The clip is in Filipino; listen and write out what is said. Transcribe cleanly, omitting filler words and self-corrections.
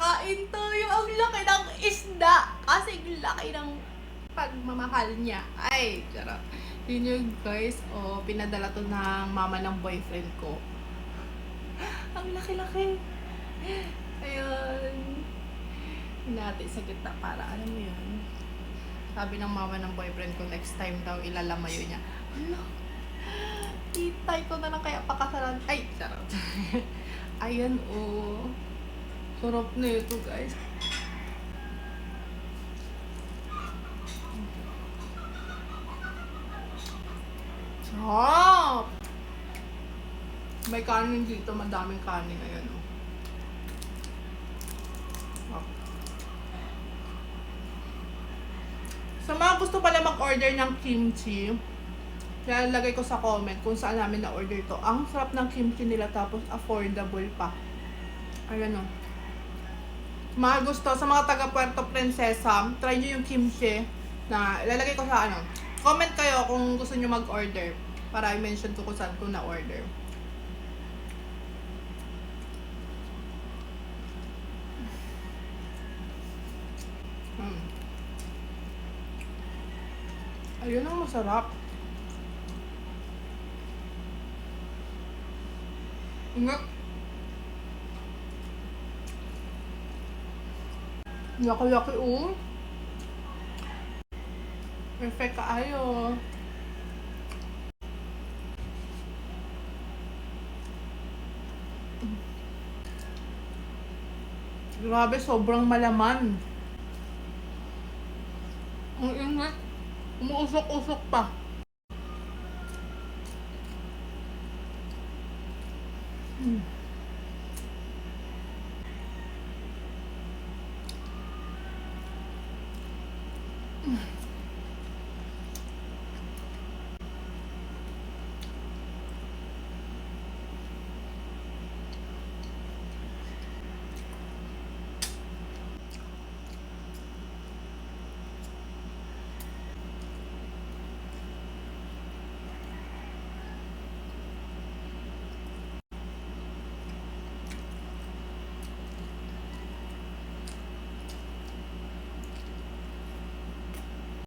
kakain tayo. Ang laki ng isda. Kasi laki ng pagmamahal niya. Ay, charot. Yun yun guys. O, pinadala to ng mama ng boyfriend ko. Ang laki-laki. Ayun. Hinati sa gitna para alam mo yun. Sabi ng mama ng boyfriend ko, next time daw ilalamayo niya. Ano? Itay ko na lang kaya pakasalan. Ay, charot. Ayan oh. Sarap na ito guys. Sarap! May kanin dito, madaming kanin. Ayan oh. Sa mga gusto pala mag-order ng kimchi, lalagay ko sa comment kung saan namin na-order to. Ang sarap ng kimchi nila tapos affordable pa. Ayan o. Mga gusto, sa mga taga Puerto Princesa, try nyo yung kimchi na ilalagay ko sa ano. Comment kayo kung gusto nyo mag-order para i-mention ko kung saan ko na-order. Ayun ang masarap. Ingat. Laki-laki oh. Perfect kaayo. Grabe, sobrang malaman. Ang ingat. Umuusok-usok pa.